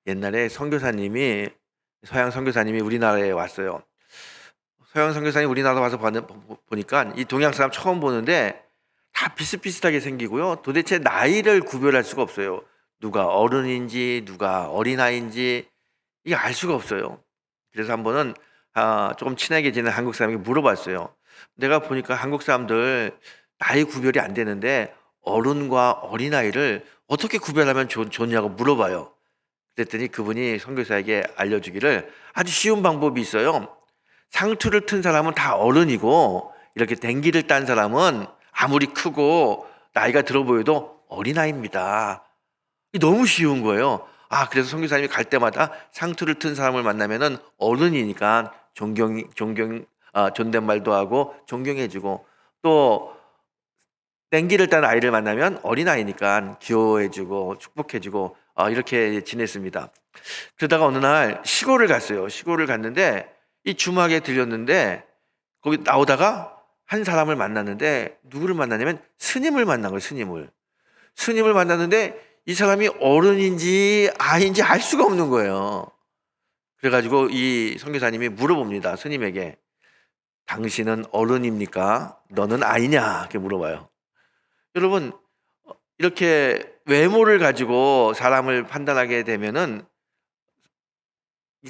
옛날에 선교사님이 서양 선교사님이 우리나라에 왔어요. 서양 선교사님 우리나라 와서 보니까 이 동양 사람 처음 보는데 다 비슷비슷하게 생기고요. 도대체 나이를 구별할 수가 없어요. 누가 어른인지 누가 어린아이인지 이게 알 수가 없어요. 그래서 한 번은 조금 친하게 지낸 한국 사람에게 물어봤어요. 내가 보니까 한국 사람들 나이 구별이 안 되는데 어른과 어린아이를 어떻게 구별하면 좋냐고 물어봐요. 그랬더니 그분이 선교사에게 알려주기를 아주 쉬운 방법이 있어요. 상투를 튼 사람은 다 어른이고 이렇게 댕기를 딴 사람은 아무리 크고 나이가 들어 보여도 어린아이입니다. 너무 쉬운 거예요. 그래서 선교사님이 갈 때마다 상투를 튼 사람을 만나면은 어른이니까 존댓말도 하고 존경해주고, 또 땡기를 딴 아이를 만나면 어린아이니까 귀여워해주고 축복해주고 이렇게 지냈습니다. 그러다가 어느 날 시골을 갔어요. 시골을 갔는데 이 주막에 들렸는데 거기 나오다가 한 사람을 만났는데 누구를 만나냐면 스님을 만난 거예요. 스님을 만났는데 이 사람이 어른인지 아이인지 알 수가 없는 거예요. 그래가지고 이 선교사님이 물어봅니다. 스님에게 당신은 어른입니까? 너는 아이냐? 이렇게 물어봐요. 여러분, 이렇게 외모를 가지고 사람을 판단하게 되면은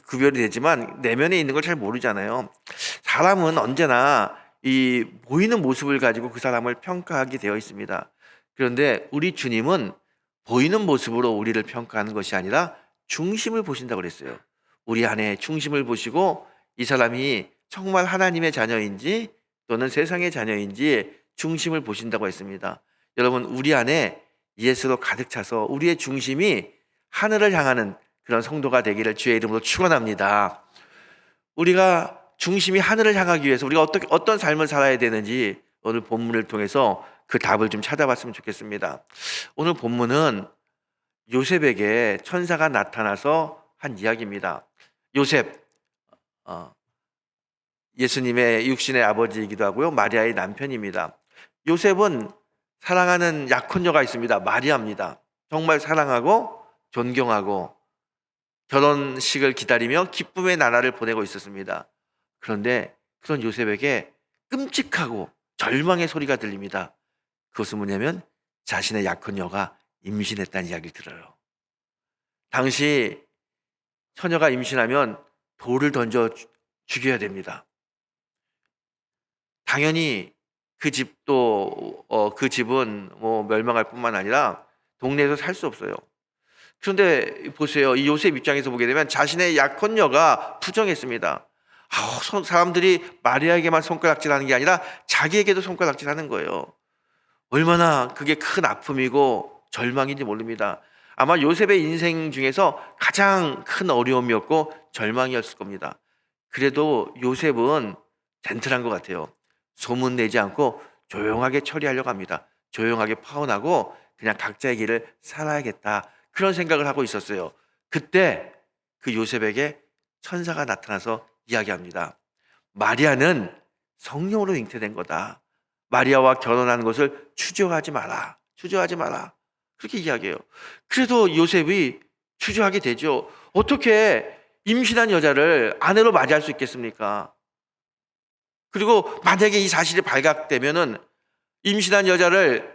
구별이 되지만 내면에 있는 걸 잘 모르잖아요. 사람은 언제나 이 보이는 모습을 가지고 그 사람을 평가하게 되어 있습니다. 그런데 우리 주님은 보이는 모습으로 우리를 평가하는 것이 아니라 중심을 보신다고 그랬어요. 우리 안에 중심을 보시고 이 사람이 정말 하나님의 자녀인지 또는 세상의 자녀인지 중심을 보신다고 했습니다. 여러분, 우리 안에 예수로 가득 차서 우리의 중심이 하늘을 향하는 그런 성도가 되기를 주의 이름으로 축원합니다. 우리가 중심이 하늘을 향하기 위해서 우리가 어떤 삶을 살아야 되는지 오늘 본문을 통해서 그 답을 좀 찾아봤으면 좋겠습니다. 오늘 본문은 요셉에게 천사가 나타나서 한 이야기입니다. 요셉, 예수님의 육신의 아버지이기도 하고요, 마리아의 남편입니다. 요셉은 사랑하는 약혼녀가 있습니다. 마리아입니다. 정말 사랑하고 존경하고 결혼식을 기다리며 기쁨의 나날을 보내고 있었습니다. 그런데 그런 요셉에게 끔찍하고 절망의 소리가 들립니다. 그것은 뭐냐면 자신의 약혼녀가 임신했다는 이야기를 들어요. 당시 처녀가 임신하면 돌을 던져 죽여야 됩니다. 당연히 그 집은 뭐 멸망할 뿐만 아니라 동네에서 살 수 없어요. 그런데 보세요. 이 요셉 입장에서 보게 되면 자신의 약혼녀가 부정했습니다. 사람들이 마리아에게만 손가락질하는 게 아니라 자기에게도 손가락질하는 거예요. 얼마나 그게 큰 아픔이고 절망인지 모릅니다. 아마 요셉의 인생 중에서 가장 큰 어려움이었고 절망이었을 겁니다. 그래도 요셉은 젠틀한 것 같아요. 소문내지 않고 조용하게 처리하려고 합니다. 조용하게 파혼하고 그냥 각자의 길을 살아야겠다, 그런 생각을 하고 있었어요. 그때 그 요셉에게 천사가 나타나서 이야기합니다. 마리아는 성령으로 잉태된 거다. 마리아와 결혼하는 것을 주저하지 마라. 그렇게 이야기해요. 그래도 요셉이 주저하게 되죠. 어떻게 임신한 여자를 아내로 맞이할 수 있겠습니까? 그리고 만약에 이 사실이 발각되면은 임신한 여자를,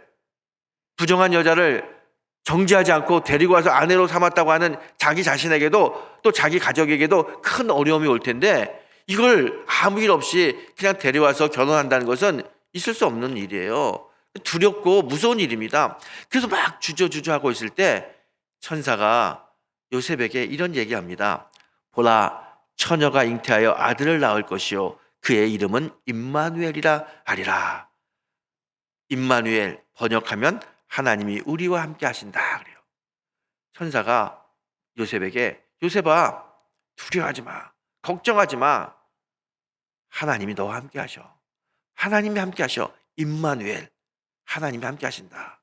부정한 여자를 정지하지 않고 데리고 와서 아내로 삼았다고 하는 자기 자신에게도 또 자기 가족에게도 큰 어려움이 올 텐데, 이걸 아무 일 없이 그냥 데려와서 결혼한다는 것은 있을 수 없는 일이에요. 두렵고 무서운 일입니다. 그래서 막 주저하고 있을 때 천사가 요셉에게 이런 얘기합니다. 보라, 처녀가 잉태하여 아들을 낳을 것이요 그의 이름은 임마누엘이라 하리라. 임마누엘, 번역하면 하나님이 우리와 함께 하신다 그래요. 천사가 요셉에게, 요셉아, 두려워하지 마, 걱정하지 마, 하나님이 너와 함께 하셔. 하나님이 함께 하셔. 임마누엘, 하나님이 함께 하신다.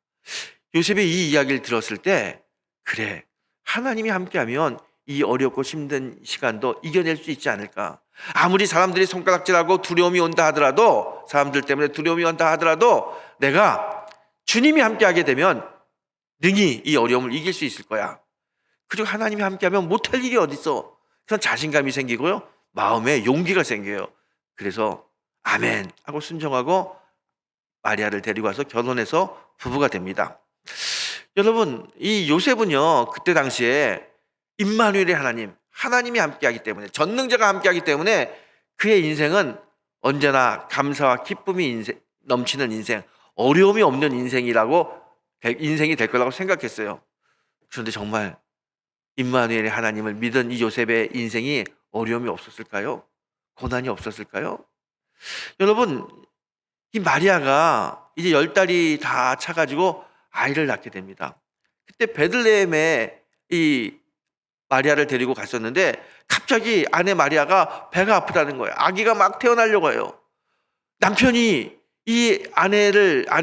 요셉이 이 이야기를 들었을 때, 그래, 하나님이 함께하면 이 어렵고 힘든 시간도 이겨낼 수 있지 않을까. 아무리 사람들이 손가락질하고 두려움이 온다 하더라도, 사람들 때문에 두려움이 온다 하더라도 내가 주님이 함께하게 되면 능히 이 어려움을 이길 수 있을 거야. 그리고 하나님이 함께하면 못할 일이 어딨어. 그런 자신감이 생기고요. 마음에 용기가 생겨요. 그래서 아멘 하고 순종하고 마리아를 데리고 와서 결혼해서 부부가 됩니다. 여러분, 이 요셉은요, 그때 당시에 임마누엘의 하나님, 하나님이 함께하기 때문에, 전능자가 함께하기 때문에 그의 인생은 언제나 감사와 기쁨이 넘치는 인생, 어려움이 없는 인생이 될 거라고 생각했어요. 그런데 정말 임마누엘의 하나님을 믿은 이 요셉의 인생이 어려움이 없었을까요? 고난이 없었을까요? 여러분, 이 마리아가 이제 10달이 다 차가지고 아이를 낳게 됩니다. 그때 베들레헴에 이 마리아를 데리고 갔었는데 갑자기 아내 마리아가 배가 아프다는 거예요. 아기가 막 태어나려고 해요. 남편이 이 아내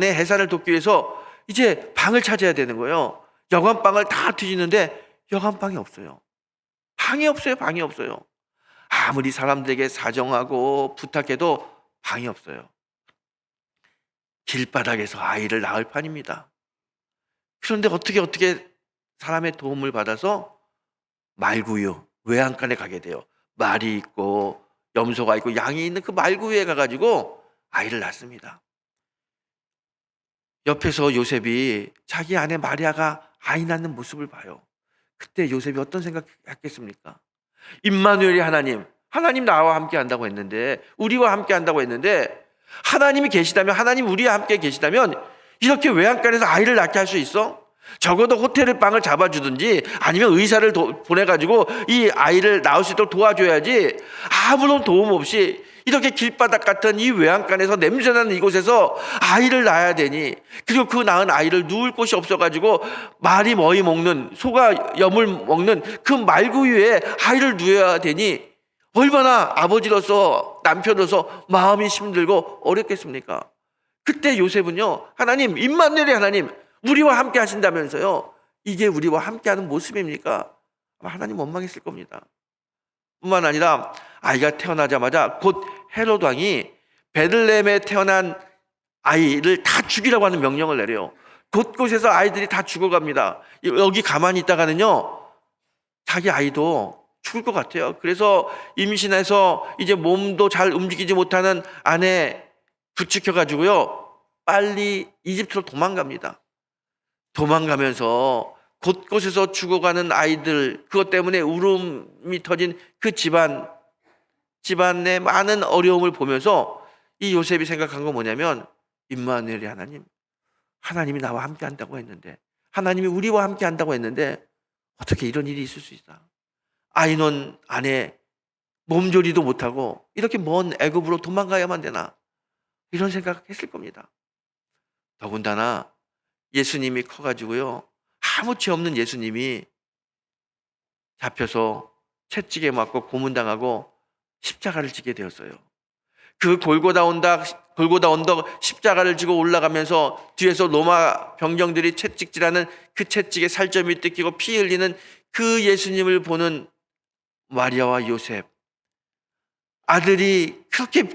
해산을 돕기 위해서 이제 방을 찾아야 되는 거예요. 여관방을 다 뒤지는데 여관방이 없어요. 방이 없어요. 아무리 사람들에게 사정하고 부탁해도 방이 없어요. 길바닥에서 아이를 낳을 판입니다. 그런데 어떻게 사람의 도움을 받아서 말구유, 외양간에 가게 돼요. 말이 있고 염소가 있고 양이 있는 그 말구유에 가가지고 아이를 낳습니다. 옆에서 요셉이 자기 아내 마리아가 아이 낳는 모습을 봐요. 그때 요셉이 어떤 생각했겠습니까? 임마누엘이 하나님 나와 함께 한다고 했는데, 우리와 함께 한다고 했는데, 하나님이 계시다면, 하나님 우리와 함께 계시다면 이렇게 외양간에서 아이를 낳게 할 수 있어? 적어도 호텔 방을 잡아주든지 아니면 의사를 보내가지고 이 아이를 낳을 수 있도록 도와줘야지. 아무런 도움 없이 이렇게 길바닥 같은 이 외양간에서 냄새나는 이곳에서 아이를 낳아야 되니, 그리고 그 낳은 아이를 누울 곳이 없어가지고 말이 머리 먹는, 소가 염을 먹는 그 말구유에 아이를 누워야 되니 얼마나 아버지로서 남편으로서 마음이 힘들고 어렵겠습니까? 그때 요셉은요, 하나님, 임마누엘의 하나님, 우리와 함께 하신다면서요, 이게 우리와 함께하는 모습입니까? 아마 하나님 원망했을 겁니다. 뿐만 아니라 아이가 태어나자마자 곧 헤롯 왕이 베들레헴에 태어난 아이를 다 죽이라고 하는 명령을 내려요. 곳곳에서 아이들이 다 죽어갑니다. 여기 가만히 있다가는요, 자기 아이도 죽을 것 같아요. 그래서 임신해서 이제 몸도 잘 움직이지 못하는 아내 부추겨가지고요, 빨리 이집트로 도망갑니다. 도망가면서 곳곳에서 죽어가는 아이들, 그것 때문에 울음이 터진 그 집안의 많은 어려움을 보면서 이 요셉이 생각한 건 뭐냐면, 임마누엘의 하나님이 나와 함께 한다고 했는데, 하나님이 우리와 함께 한다고 했는데 어떻게 이런 일이 있을 수 있다? 아이 놓은 아내 몸조리도 못하고 이렇게 먼 애굽으로 도망가야만 되나? 이런 생각했을 겁니다. 더군다나 예수님이 커가지고요, 아무 죄 없는 예수님이 잡혀서 채찍에 맞고 고문당하고 십자가를 지게 되었어요. 그 골고다 언덕 십자가를 지고 올라가면서 뒤에서 로마 병정들이 채찍질하는 그 채찍에 살점이 뜯기고 피 흘리는 그 예수님을 보는 마리아와 요셉, 아들이 그렇게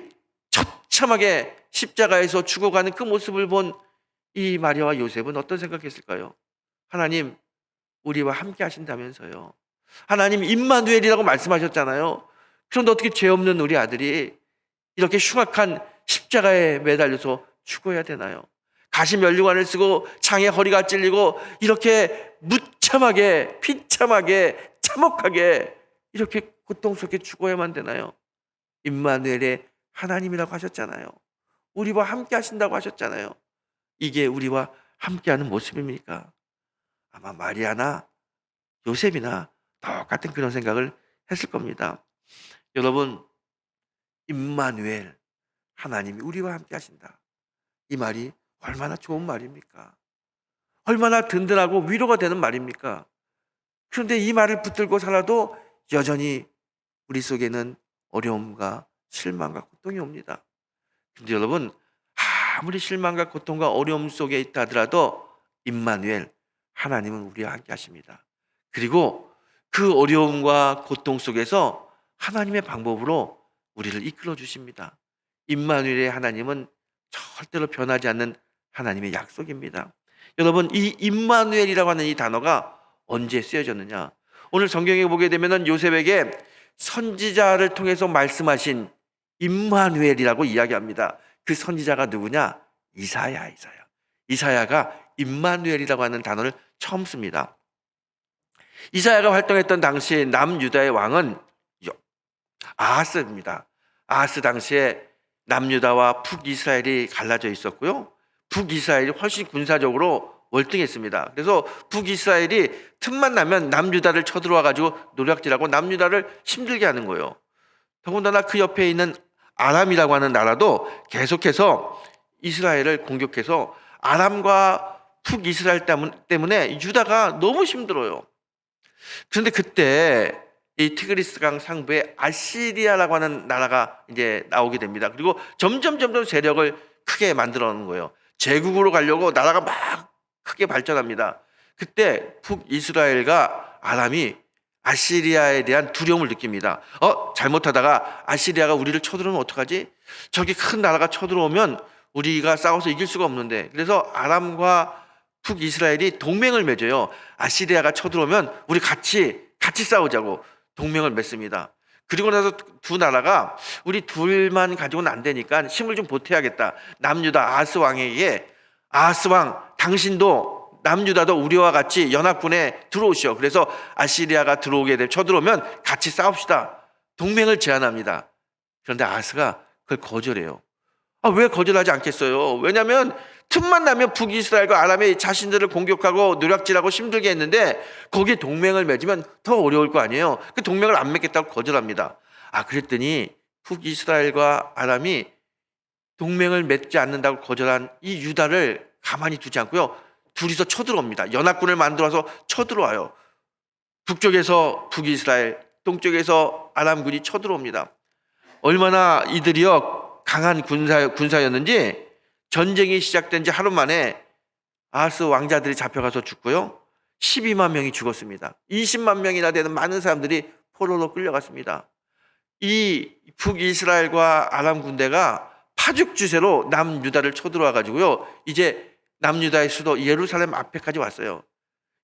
처참하게 십자가에서 죽어가는 그 모습을 본 이 마리아와 요셉은 어떤 생각했을까요? 하나님, 우리와 함께 하신다면서요. 하나님 임마누엘이라고 말씀하셨잖아요. 그런데 어떻게 죄 없는 우리 아들이 이렇게 흉악한 십자가에 매달려서 죽어야 되나요? 가시면류관을 쓰고 창에 허리가 찔리고 이렇게 무참하게, 비참하게, 참혹하게 이렇게 고통스럽게 죽어야만 되나요? 임마누엘의 하나님이라고 하셨잖아요. 우리와 함께 하신다고 하셨잖아요. 이게 우리와 함께하는 모습입니까? 아마 마리아나 요셉이나 똑같은 그런 생각을 했을 겁니다. 여러분, 임마누엘, 하나님이 우리와 함께 하신다, 이 말이 얼마나 좋은 말입니까? 얼마나 든든하고 위로가 되는 말입니까? 그런데 이 말을 붙들고 살아도 여전히 우리 속에는 어려움과 실망과 고통이 옵니다. 근데 여러분, 아무리 실망과 고통과 어려움 속에 있다 하더라도 임마누엘, 하나님은 우리와 함께 하십니다. 그리고 그 어려움과 고통 속에서 하나님의 방법으로 우리를 이끌어 주십니다. 임마누엘의 하나님은 절대로 변하지 않는 하나님의 약속입니다. 여러분, 이 임마누엘이라고 하는 이 단어가 언제 쓰여졌느냐? 오늘 성경에 보게 되면은 요셉에게 선지자를 통해서 말씀하신 임마누엘이라고 이야기합니다. 그 선지자가 누구냐? 이사야. 이사야가 임마누엘이라고 하는 단어를 처음 씁니다. 이사야가 활동했던 당시 남유다의 왕은 아하스입니다. 아하스 당시에 남유다와 북이스라엘이 갈라져 있었고요. 북이스라엘이 훨씬 군사적으로 월등했습니다. 그래서 북이스라엘이 틈만 나면 남유다를 쳐들어와 가지고 노략질하고 남유다를 힘들게 하는 거예요. 더군다나 그 옆에 있는 아람이라고 하는 나라도 계속해서 이스라엘을 공격해서 아람과 북이스라엘 때문에 유다가 너무 힘들어요. 그런데 그때 이 티그리스강 상부에 아시리아라고 하는 나라가 이제 나오게 됩니다. 그리고 점점 세력을 크게 만들어 놓는 거예요. 제국으로 가려고 나라가 막 크게 발전합니다. 그때 북이스라엘과 아람이 아시리아에 대한 두려움을 느낍니다. 잘못하다가 아시리아가 우리를 쳐들어오면 어떡하지? 저기 큰 나라가 쳐들어오면 우리가 싸워서 이길 수가 없는데, 그래서 아람과 북이스라엘이 동맹을 맺어요. 아시리아가 쳐들어오면 우리 같이 싸우자고 동맹을 맺습니다. 그리고 나서 두 나라가 우리 둘만 가지고는 안 되니까 힘을 좀 보태야겠다. 남유다 아하스 왕에게, 아하스 왕 당신도 남유다도 우리와 같이 연합군에 들어오시오. 그래서 아시리아가 쳐들어오면 같이 싸웁시다. 동맹을 제안합니다. 그런데 아하스가 그걸 거절해요. 왜 거절하지 않겠어요? 왜냐하면 틈만 나면 북이스라엘과 아람이 자신들을 공격하고 노략질하고 힘들게 했는데 거기에 동맹을 맺으면 더 어려울 거 아니에요. 그 동맹을 안 맺겠다고 거절합니다. 그랬더니 북이스라엘과 아람이 동맹을 맺지 않는다고 거절한 이 유다를 가만히 두지 않고요, 둘이서 쳐들어옵니다. 연합군을 만들어서 쳐들어와요. 북쪽에서 북이스라엘, 동쪽에서 아람군이 쳐들어옵니다. 얼마나 이들이요 강한 군사였는지 전쟁이 시작된 지 하루 만에 아하스 왕자들이 잡혀가서 죽고요, 12만 명이 죽었습니다. 20만 명이나 되는 많은 사람들이 포로로 끌려갔습니다. 이 북이스라엘과 아람 군대가 파죽지세로 남유다를 쳐들어와 가지고요, 이제 남유다의 수도 예루살렘 앞에까지 왔어요.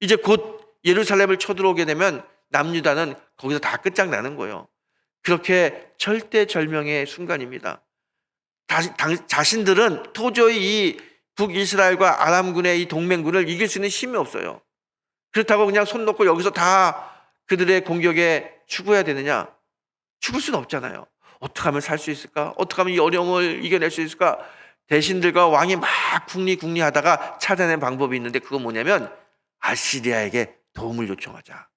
이제 곧 예루살렘을 쳐들어오게 되면 남유다는 거기서 다 끝장나는 거예요. 그렇게 절대절명의 순간입니다. 자신들은 도저히 이 북이스라엘과 아람군의 이 동맹군을 이길 수 있는 힘이 없어요. 그렇다고 그냥 손 놓고 여기서 다 그들의 공격에 죽어야 되느냐? 죽을 수는 없잖아요. 어떻게 하면 살 수 있을까? 어떻게 하면 이 어려움을 이겨낼 수 있을까? 대신들과 왕이 막 궁리하다가 찾아낸 방법이 있는데, 그건 뭐냐면 아시리아에게 도움을 요청하자.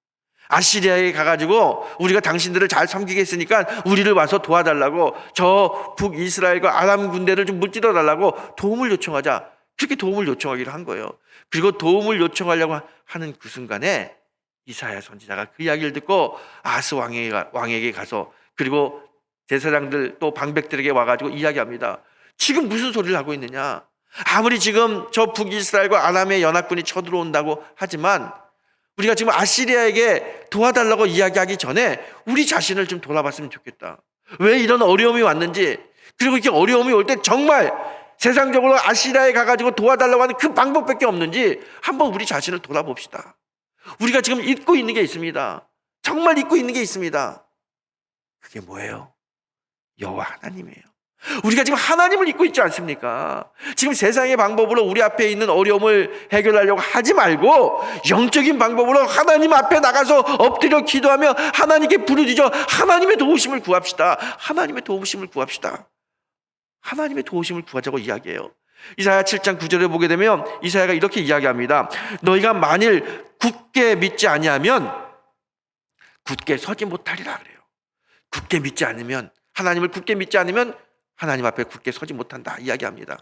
아시리아에 가가지고 우리가 당신들을 잘 섬기겠으니까 우리를 와서 도와달라고, 저 북이스라엘과 아람 군대를 좀 무찌러 달라고 도움을 요청하자. 그렇게 도움을 요청하기로 한 거예요. 그리고 도움을 요청하려고 하는 그 순간에 이사야 선지자가 그 이야기를 듣고 아하스 왕에게 가서, 그리고 제사장들 또 방백들에게 와가지고 이야기합니다. 지금 무슨 소리를 하고 있느냐? 아무리 지금 저 북이스라엘과 아람의 연합군이 쳐들어온다고 하지만 우리가 지금 아시리아에게 도와달라고 이야기하기 전에 우리 자신을 좀 돌아봤으면 좋겠다. 왜 이런 어려움이 왔는지, 그리고 이렇게 어려움이 올 때 정말 세상적으로 아시리아에 가가지고 도와달라고 하는 그 방법밖에 없는지 한번 우리 자신을 돌아봅시다. 우리가 지금 잊고 있는 게 있습니다. 정말 잊고 있는 게 있습니다. 그게 뭐예요? 여호와 하나님이에요. 우리가 지금 하나님을 잊고 있지 않습니까? 지금 세상의 방법으로 우리 앞에 있는 어려움을 해결하려고 하지 말고 영적인 방법으로 하나님 앞에 나가서 엎드려 기도하며 하나님께 부르짖어 하나님의 도우심을 구합시다. 하나님의 도우심을 구합시다. 하나님의 도우심을 구하자고 이야기해요. 이사야 7장 9절에 보게 되면 이사야가 이렇게 이야기합니다. 너희가 만일 굳게 믿지 아니하면 굳게 서지 못하리라 그래요. 굳게 믿지 않으면, 하나님을 굳게 믿지 않으면 하나님 앞에 굳게 서지 못한다 이야기합니다.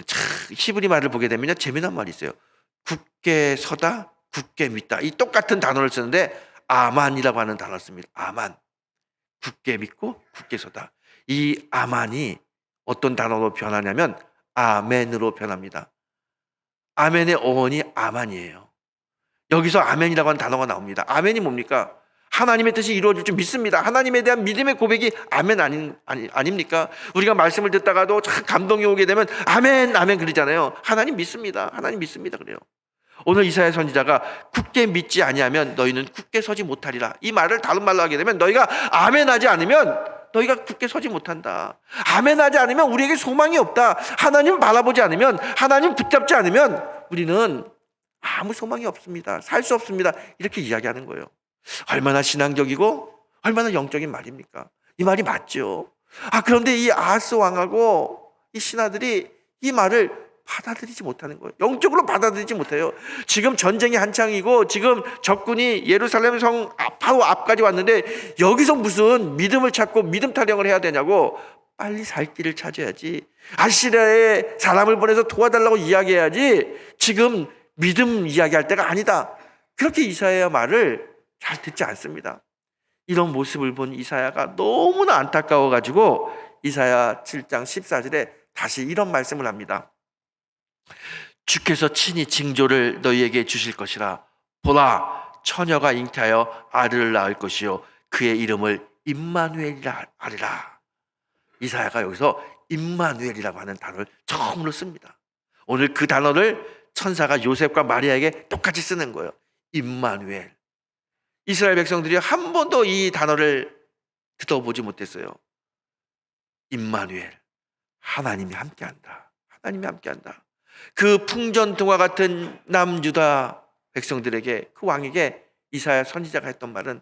참 히브리 말을 보게 되면 재미난 말이 있어요. 굳게 서다, 굳게 믿다. 이 똑같은 단어를 쓰는데 아만이라고 하는 단어를 씁니다. 아만. 굳게 믿고 굳게 서다. 이 아만이 어떤 단어로 변하냐면 아멘으로 변합니다. 아멘의 어원이 아만이에요. 여기서 아멘이라고 하는 단어가 나옵니다. 아멘이 뭡니까? 하나님의 뜻이 이루어질 줄 믿습니다. 하나님에 대한 믿음의 고백이 아멘 아닙니까? 우리가 말씀을 듣다가도 참 감동이 오게 되면 아멘 아멘 그러잖아요. 하나님 믿습니다. 하나님 믿습니다 그래요. 오늘 이사야 선지자가 굳게 믿지 아니하면 너희는 굳게 서지 못하리라. 이 말을 다른 말로 하게 되면 너희가 아멘하지 않으면 너희가 굳게 서지 못한다. 아멘하지 않으면 우리에게 소망이 없다. 하나님 바라보지 않으면, 하나님 붙잡지 않으면 우리는 아무 소망이 없습니다. 살 수 없습니다. 이렇게 이야기하는 거예요. 얼마나 신앙적이고 얼마나 영적인 말입니까? 이 말이 맞죠. 그런데 이 아하스 왕하고 이 신하들이 이 말을 받아들이지 못하는 거예요. 영적으로 받아들이지 못해요. 지금 전쟁이 한창이고 지금 적군이 예루살렘 성 바로 앞까지 왔는데 여기서 무슨 믿음을 찾고 믿음 타령을 해야 되냐고. 빨리 살 길을 찾아야지. 아시리아에 사람을 보내서 도와달라고 이야기해야지. 지금 믿음 이야기할 때가 아니다. 그렇게 이사야 말을 잘 듣지 않습니다. 이런 모습을 본 이사야가 너무나 안타까워가지고 이사야 7장 14절에 다시 이런 말씀을 합니다. 주께서 친히 징조를 너희에게 주실 것이라. 보라, 처녀가 잉태하여 아들을 낳을 것이요 그의 이름을 임마누엘이라 하리라. 이사야가 여기서 임마누엘이라고 하는 단어를 처음으로 씁니다. 오늘 그 단어를 천사가 요셉과 마리아에게 똑같이 쓰는 거예요. 임마누엘. 이스라엘 백성들이 한 번도 이 단어를 듣어보지 못했어요. 임마누엘. 하나님이 함께한다. 하나님이 함께한다. 그 풍전등화 같은 남유다 백성들에게, 그 왕에게 이사야 선지자가 했던 말은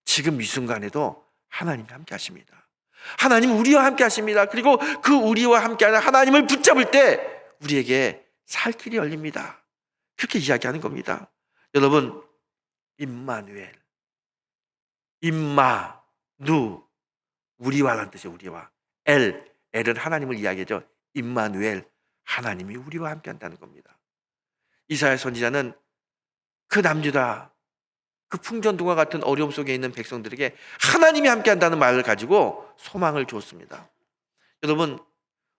지금 이 순간에도 하나님이 함께하십니다. 하나님 우리와 함께하십니다. 그리고 그 우리와 함께하는 하나님을 붙잡을 때 우리에게 살 길이 열립니다. 그렇게 이야기하는 겁니다. 여러분, 임마누엘, 임마, 누, 우리와라는 뜻이에요. 우리와. 엘은 하나님을 이야기하죠. 임마누엘, 하나님이 우리와 함께한다는 겁니다. 이사야 선지자는 그 남유다, 그 풍전등화 같은 어려움 속에 있는 백성들에게 하나님이 함께한다는 말을 가지고 소망을 주었습니다. 여러분,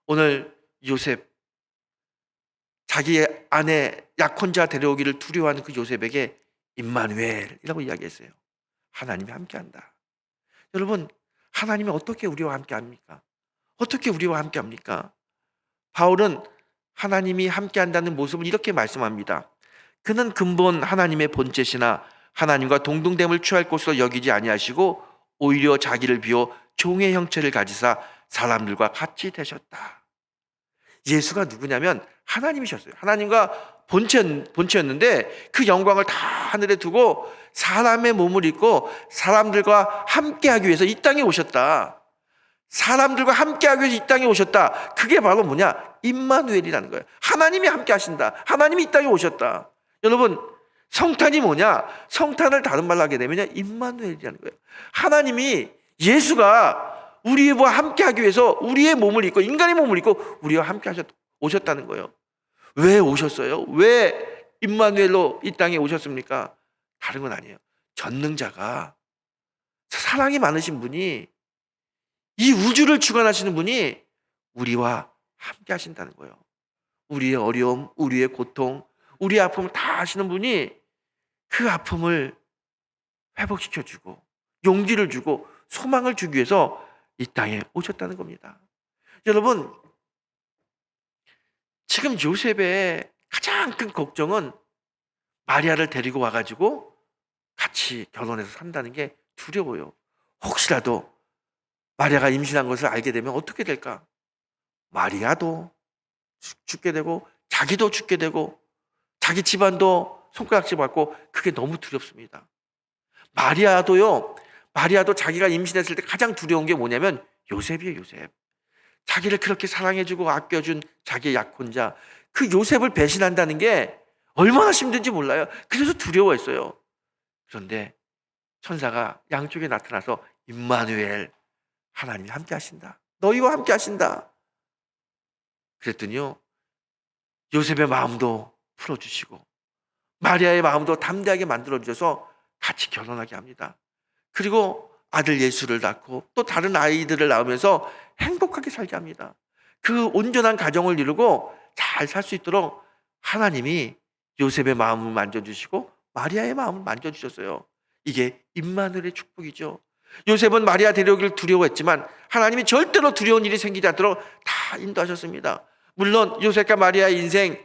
오늘 요셉, 자기의 아내 약혼자 데려오기를 두려워하는 그 요셉에게 임마누엘이라고 이야기했어요. 하나님이 함께한다. 여러분, 하나님이 어떻게 우리와 함께합니까? 어떻게 우리와 함께합니까? 바울은 하나님이 함께한다는 모습을 이렇게 말씀합니다. 그는 근본 하나님의 본체시나 하나님과 동등됨을 취할 것으로 여기지 아니하시고 오히려 자기를 비워 종의 형체를 가지사 사람들과 같이 되셨다. 예수가 누구냐면 하나님이셨어요. 하나님과 본체였는데 그 영광을 다 하늘에 두고 사람의 몸을 입고 사람들과 함께하기 위해서 이 땅에 오셨다. 사람들과 함께하기 위해서 이 땅에 오셨다. 그게 바로 뭐냐? 임마누엘이라는 거예요. 하나님이 함께 하신다. 하나님이 이 땅에 오셨다. 여러분, 성탄이 뭐냐? 성탄을 다른 말로 하게 되면 임마누엘이라는 거예요. 하나님이, 예수가 우리와 함께하기 위해서 우리의 몸을 입고, 인간의 몸을 입고 우리와 함께 오셨다는 거예요. 왜 오셨어요? 왜 임마누엘로 이 땅에 오셨습니까? 다른 건 아니에요. 전능자가, 사랑이 많으신 분이, 이 우주를 주관하시는 분이 우리와 함께 하신다는 거예요. 우리의 어려움, 우리의 고통, 우리의 아픔을 다 아시는 분이 그 아픔을 회복시켜주고 용기를 주고 소망을 주기 위해서 이 땅에 오셨다는 겁니다. 여러분, 지금 요셉의 가장 큰 걱정은 마리아를 데리고 와가지고 같이 결혼해서 산다는 게 두려워요. 혹시라도 마리아가 임신한 것을 알게 되면 어떻게 될까? 마리아도 죽게 되고 자기도 죽게 되고 자기 집안도 손가락질 받고, 그게 너무 두렵습니다. 마리아도 자기가 임신했을 때 가장 두려운 게 뭐냐면 요셉이에요. 요셉. 자기를 그렇게 사랑해주고 아껴준 자기의 약혼자, 그 요셉을 배신한다는 게 얼마나 힘든지 몰라요. 그래서 두려워했어요. 그런데 천사가 양쪽에 나타나서 임마누엘, 하나님이 함께 하신다. 너희와 함께 하신다. 그랬더니요, 요셉의 마음도 풀어주시고 마리아의 마음도 담대하게 만들어주셔서 같이 결혼하게 합니다. 그리고 아들 예수를 낳고 또 다른 아이들을 낳으면서 행복하게 살게 합니다. 그 온전한 가정을 이루고 잘 살 수 있도록 하나님이 요셉의 마음을 만져주시고 마리아의 마음을 만져주셨어요. 이게 임마누엘의 축복이죠. 요셉은 마리아 데려오기를 두려워했지만 하나님이 절대로 두려운 일이 생기지 않도록 다 인도하셨습니다. 물론 요셉과 마리아의 인생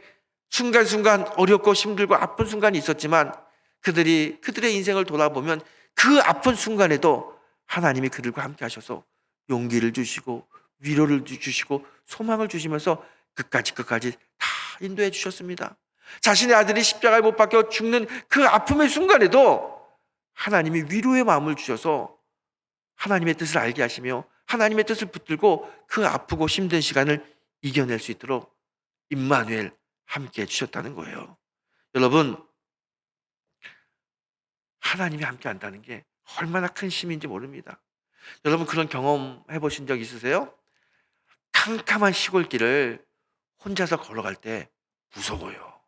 순간순간 어렵고 힘들고 아픈 순간이 있었지만 그들의 인생을 돌아보면 그 아픈 순간에도 하나님이 그들과 함께 하셔서 용기를 주시고 위로를 주시고 소망을 주시면서 끝까지 다 인도해 주셨습니다. 자신의 아들이 십자가에 못 박혀 죽는 그 아픔의 순간에도 하나님이 위로의 마음을 주셔서 하나님의 뜻을 알게 하시며 하나님의 뜻을 붙들고 그 아프고 힘든 시간을 이겨낼 수 있도록 임마누엘 함께 해주셨다는 거예요. 여러분, 하나님이 함께 한다는 게 얼마나 큰 힘인지 모릅니다. 여러분, 그런 경험 해보신 적 있으세요? 캄캄한 시골길을 혼자서 걸어갈 때 무서워요.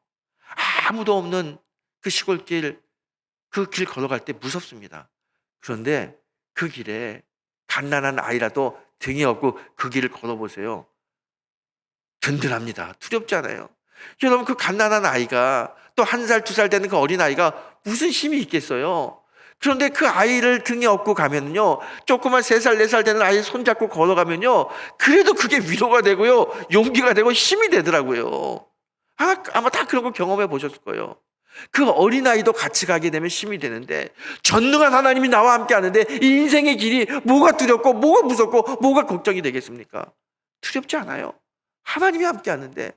아무도 없는 그 시골길, 그 길 걸어갈 때 무섭습니다. 그런데 그 길에 갓난한 아이라도 등에 업고 그 길을 걸어보세요. 든든합니다. 두렵지 않아요. 여러분, 그 갓난한 아이가 또 1살, 2살 되는 그 어린 아이가 무슨 힘이 있겠어요? 그런데 그 아이를 등에 업고 가면요, 조그만 3살, 4살 되는 아이 손잡고 걸어가면요, 그래도 그게 위로가 되고요, 용기가 되고 힘이 되더라고요. 아마 다 그런 거 경험해 보셨을 거예요. 그 어린아이도 같이 가게 되면 힘이 되는데, 전능한 하나님이 나와 함께 하는데 이 인생의 길이 뭐가 두렵고 뭐가 무섭고 뭐가 걱정이 되겠습니까? 두렵지 않아요. 하나님이 함께 하는데,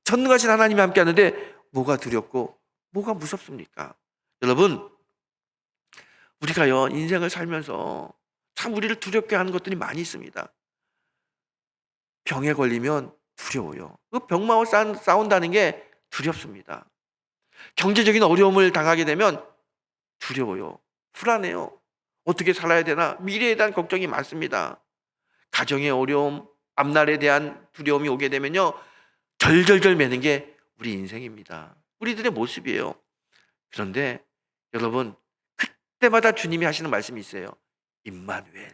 전능하신 하나님이 함께 하는데 뭐가 두렵고 뭐가 무섭습니까? 여러분, 우리가요, 인생을 살면서 참 우리를 두렵게 하는 것들이 많이 있습니다. 병에 걸리면 두려워요. 그 병마와 싸운다는 게 두렵습니다. 경제적인 어려움을 당하게 되면 두려워요. 불안해요. 어떻게 살아야 되나? 미래에 대한 걱정이 많습니다. 가정의 어려움, 앞날에 대한 두려움이 오게 되면요, 절절절 매는 게 우리 인생입니다. 우리들의 모습이에요. 그런데 여러분, 그때마다 주님이 하시는 말씀이 있어요. 임마누엘.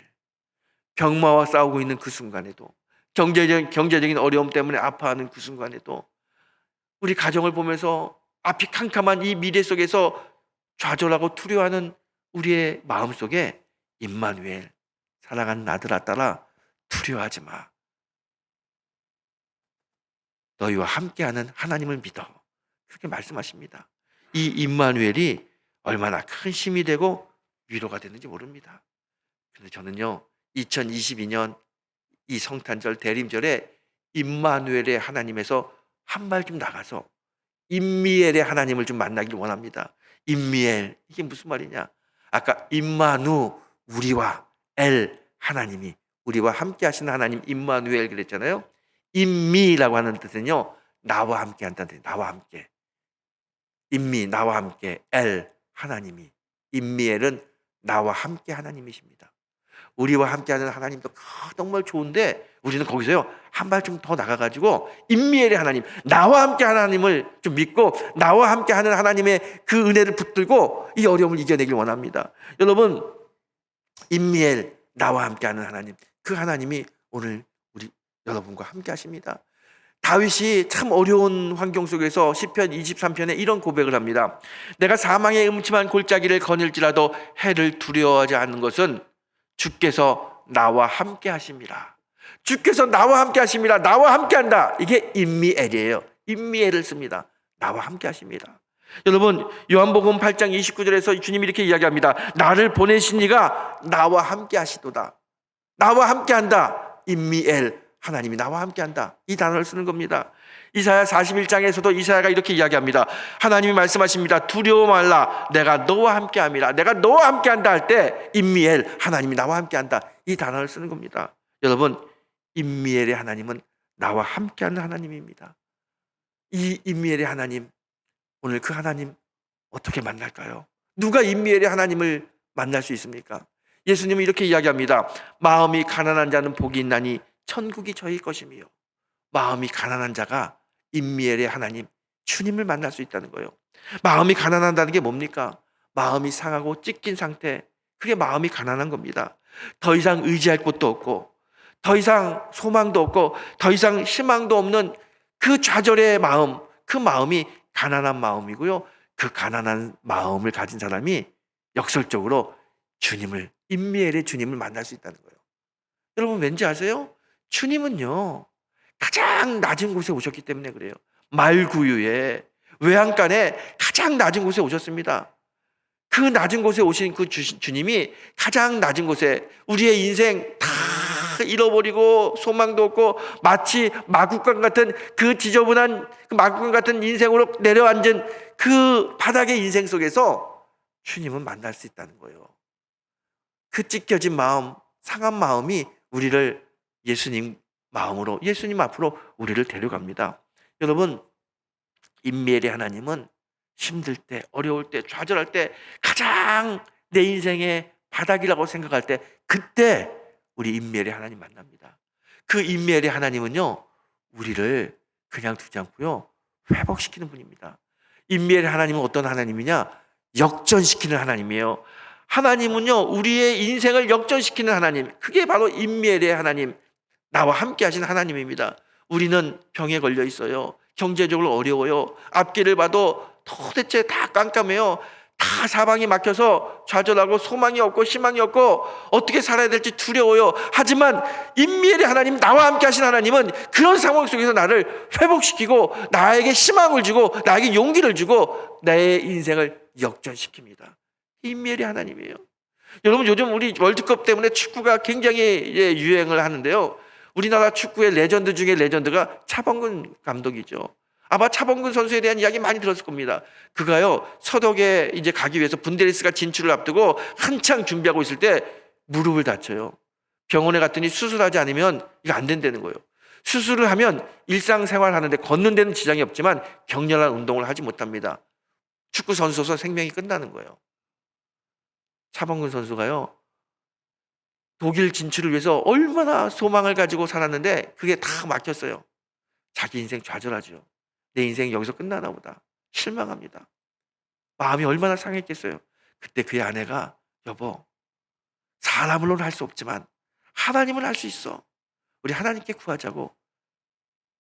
병마와 싸우고 있는 그 순간에도, 경제적인 어려움 때문에 아파하는 그 순간에도, 우리 가정을 보면서 앞이 캄캄한 이 미래 속에서 좌절하고 두려워하는 우리의 마음속에 임마누엘, 사랑하는 아들아 딸아, 두려워하지 마. 너희와 함께하는 하나님을 믿어. 그렇게 말씀하십니다. 이 임마누엘이 얼마나 큰 힘이 되고 위로가 되는지 모릅니다. 그래서 저는요, 2022년 이 성탄절 대림절에 임마누엘의 하나님에서 한 발 좀 나가서 임미엘의 하나님을 좀 만나길 원합니다. 임미엘, 이게 무슨 말이냐? 아까 임마누, 우리와 엘, 하나님이 우리와 함께 하시는 하나님 임마누엘 그랬잖아요. 임미라고 하는 뜻은요, 나와 함께 한다는 뜻이에요. 나와 함께. 임미, 나와 함께. 엘, 하나님이. 임미엘은 나와 함께 하나님이십니다. 우리와 함께하는 하나님도 정말 좋은데, 우리는 거기서요 한 발 좀 더 나가가지고 임미엘의 하나님, 나와 함께 하나님을 좀 믿고 나와 함께하는 하나님의 그 은혜를 붙들고 이 어려움을 이겨내길 원합니다. 여러분, 임미엘, 나와 함께하는 하나님, 그 하나님이 오늘 우리 여러분과 함께하십니다. 다윗이 참 어려운 환경 속에서 시편 23편에 이런 고백을 합니다. 내가 사망의 음침한 골짜기를 거닐지라도 해를 두려워하지 않는 것은 주께서 나와 함께 하심이라. 주께서 나와 함께 하심이라. 나와 함께 한다. 이게 임미엘이에요. 임미엘을 씁니다. 나와 함께 하십니다. 여러분, 요한복음 8장 29절에서 주님이 이렇게 이야기합니다. 나를 보내신 이가 나와 함께 하시도다. 나와 함께 한다. 임미엘, 하나님이 나와 함께 한다. 이 단어를 쓰는 겁니다. 이사야 41장에서도 이사야가 이렇게 이야기합니다. 하나님이 말씀하십니다. 두려워 말라. 내가 너와 함께 함이라. 내가 너와 함께 한다 할 때 임미엘, 하나님이 나와 함께 한다. 이 단어를 쓰는 겁니다. 여러분, 임미엘의 하나님은 나와 함께 하는 하나님입니다. 이 임미엘의 하나님, 오늘 그 하나님 어떻게 만날까요? 누가 임미엘의 하나님을 만날 수 있습니까? 예수님은 이렇게 이야기합니다. 마음이 가난한 자는 복이 있나니 천국이 저희 것이며. 마음이 가난한 자가 임미엘의 하나님, 주님을 만날 수 있다는 거예요. 마음이 가난하다는 게 뭡니까? 마음이 상하고 찢긴 상태, 그게 마음이 가난한 겁니다. 더 이상 의지할 곳도 없고, 더 이상 소망도 없고, 더 이상 희망도 없는 그 좌절의 마음, 그 마음이 가난한 마음이고요. 그 가난한 마음을 가진 사람이 역설적으로 주님을, 임미엘의 주님을 만날 수 있다는 거예요. 여러분, 왠지 아세요? 주님은요, 가장 낮은 곳에 오셨기 때문에 그래요. 말구유에 외양간에 가장 낮은 곳에 오셨습니다. 그 낮은 곳에 오신 그 주님이 가장 낮은 곳에 우리의 인생 다 잃어버리고 소망도 없고 마치 마구간 같은 그 지저분한 그 마구간 같은 인생으로 내려앉은 그 바닥의 인생 속에서 주님은 만날 수 있다는 거예요. 그 찢겨진 마음, 상한 마음이 우리를 예수님 마음으로, 예수님 앞으로 우리를 데려갑니다. 여러분, 임미엘의 하나님은 힘들 때, 어려울 때, 좌절할 때, 가장 내 인생의 바닥이라고 생각할 때, 그때 우리 임미엘의 하나님 만납니다. 그 임미엘의 하나님은요, 우리를 그냥 두지 않고요, 회복시키는 분입니다. 임미엘의 하나님은 어떤 하나님이냐? 역전시키는 하나님이에요. 하나님은요, 우리의 인생을 역전시키는 하나님, 그게 바로 임미엘의 하나님, 나와 함께 하신 하나님입니다. 우리는 병에 걸려 있어요. 경제적으로 어려워요. 앞길을 봐도 도대체 다 깜깜해요. 다 사방이 막혀서 좌절하고 소망이 없고 희망이 없고 어떻게 살아야 될지 두려워요. 하지만 임미엘의 하나님, 나와 함께 하신 하나님은 그런 상황 속에서 나를 회복시키고 나에게 희망을 주고 나에게 용기를 주고 내 인생을 역전시킵니다. 임미엘의 하나님이에요. 여러분, 요즘 우리 월드컵 때문에 축구가 굉장히 유행을 하는데요. 우리나라 축구의 레전드 중에 레전드가 차범근 감독이죠. 아마 차범근 선수에 대한 이야기 많이 들었을 겁니다. 그가요, 서독에 이제 가기 위해서 분데리스가 진출을 앞두고 한창 준비하고 있을 때 무릎을 다쳐요. 병원에 갔더니 수술하지 않으면 이거 안 된다는 거예요. 수술을 하면 일상생활 하는데 걷는 데는 지장이 없지만 격렬한 운동을 하지 못합니다. 축구 선수로서 생명이 끝나는 거예요. 차범근 선수가요, 독일 진출을 위해서 얼마나 소망을 가지고 살았는데 그게 다 막혔어요. 자기 인생 좌절하죠. 내 인생 여기서 끝나나 보다. 실망합니다. 마음이 얼마나 상했겠어요. 그때 그의 아내가, 여보, 사람으로는 할 수 없지만 하나님은 할 수 있어. 우리 하나님께 구하자고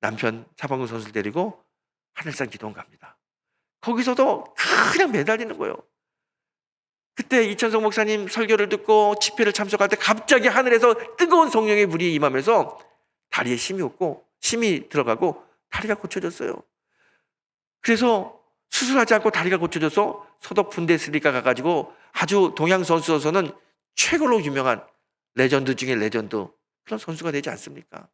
남편 차범근 선수를 데리고 하늘산 기도원 갑니다. 거기서도 그냥 매달리는 거예요. 그때 이천성 목사님 설교를 듣고 집회를 참석할 때 갑자기 하늘에서 뜨거운 성령의 불이 임하면서 다리에 힘이 들어가고 다리가 고쳐졌어요. 그래서 수술하지 않고 다리가 고쳐져서 서독 분데스리가 가가지고 아주 동양 선수로서는 최고로 유명한 레전드 중에 레전드, 그런 선수가 되지 않습니까?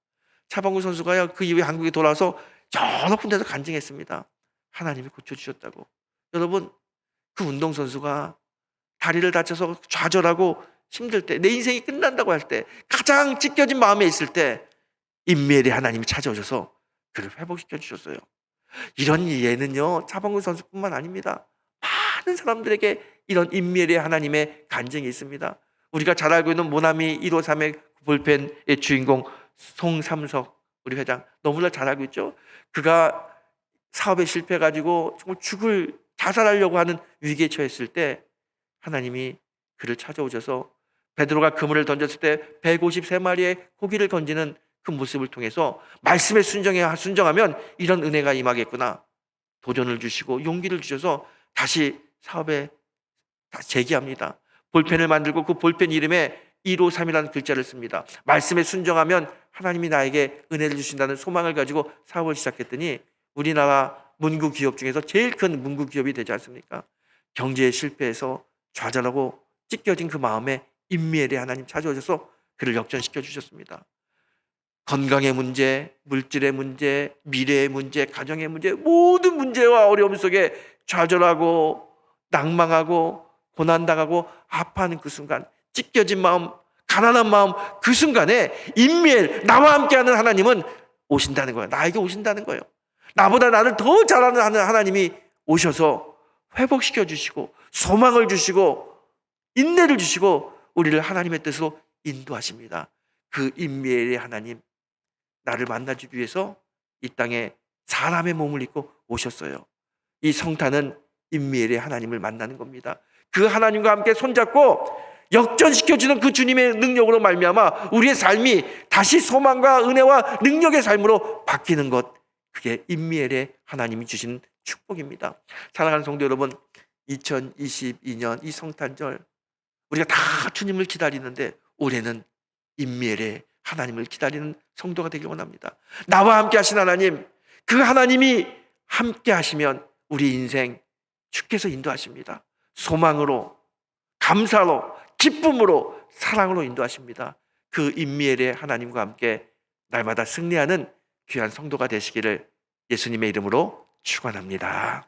차범근 선수가요, 그 이후에 한국에 돌아와서 여러 군데서 간증했습니다. 하나님이 고쳐주셨다고. 여러분, 그 운동선수가 다리를 다쳐서 좌절하고 힘들 때, 내 인생이 끝난다고 할 때, 가장 찢겨진 마음에 있을 때 임미엘의 하나님이 찾아오셔서 그를 회복시켜 주셨어요. 이런 예는요, 차범근 선수뿐만 아닙니다. 많은 사람들에게 이런 임미엘의 하나님의 간증이 있습니다. 우리가 잘 알고 있는 모나미 153의 볼펜의 주인공 송삼석 우리 회장, 너무나 잘 알고 있죠. 그가 사업에 실패해가지고 정말 자살하려고 하는 위기에 처했을 때 하나님이 그를 찾아오셔서 베드로가 그물을 던졌을 때 153마리의 고기를 던지는 그 모습을 통해서 말씀에 순정하면 이런 은혜가 임하겠구나, 도전을 주시고 용기를 주셔서 다시 사업에 재기합니다. 볼펜을 만들고 그 볼펜 이름에 153이라는 글자를 씁니다. 말씀에 순정하면 하나님이 나에게 은혜를 주신다는 소망을 가지고 사업을 시작했더니 우리나라 문구 기업 중에서 제일 큰 문구 기업이 되지 않습니까? 경제에 실패해서 좌절하고 찢겨진 그 마음에 임미엘의 하나님 찾아오셔서 그를 역전시켜 주셨습니다. 건강의 문제, 물질의 문제, 미래의 문제, 가정의 문제, 모든 문제와 어려움 속에 좌절하고 낭망하고 고난당하고 아파하는 그 순간, 찢겨진 마음, 가난한 마음, 그 순간에 임미엘, 나와 함께하는 하나님은 오신다는 거예요. 나에게 오신다는 거예요. 나보다 나를 더 잘하는 하나님이 오셔서 회복시켜 주시고 소망을 주시고 인내를 주시고 우리를 하나님의 뜻으로 인도하십니다. 그 임미엘의 하나님, 나를 만나주기 위해서 이 땅에 사람의 몸을 입고 오셨어요. 이 성탄은 임미엘의 하나님을 만나는 겁니다. 그 하나님과 함께 손잡고 역전시켜주는 그 주님의 능력으로 말미암아 우리의 삶이 다시 소망과 은혜와 능력의 삶으로 바뀌는 것, 그게 임미엘의 하나님이 주신 축복입니다. 사랑하는 성도 여러분, 2022년 이 성탄절 우리가 다 주님을 기다리는데 올해는 임미엘의 하나님을 기다리는 성도가 되길 원합니다. 나와 함께 하신 하나님, 그 하나님이 함께 하시면 우리 인생 주께서 인도하십니다. 소망으로, 감사로, 기쁨으로, 사랑으로 인도하십니다. 그 임미엘의 하나님과 함께 날마다 승리하는 귀한 성도가 되시기를 예수님의 이름으로 축원합니다.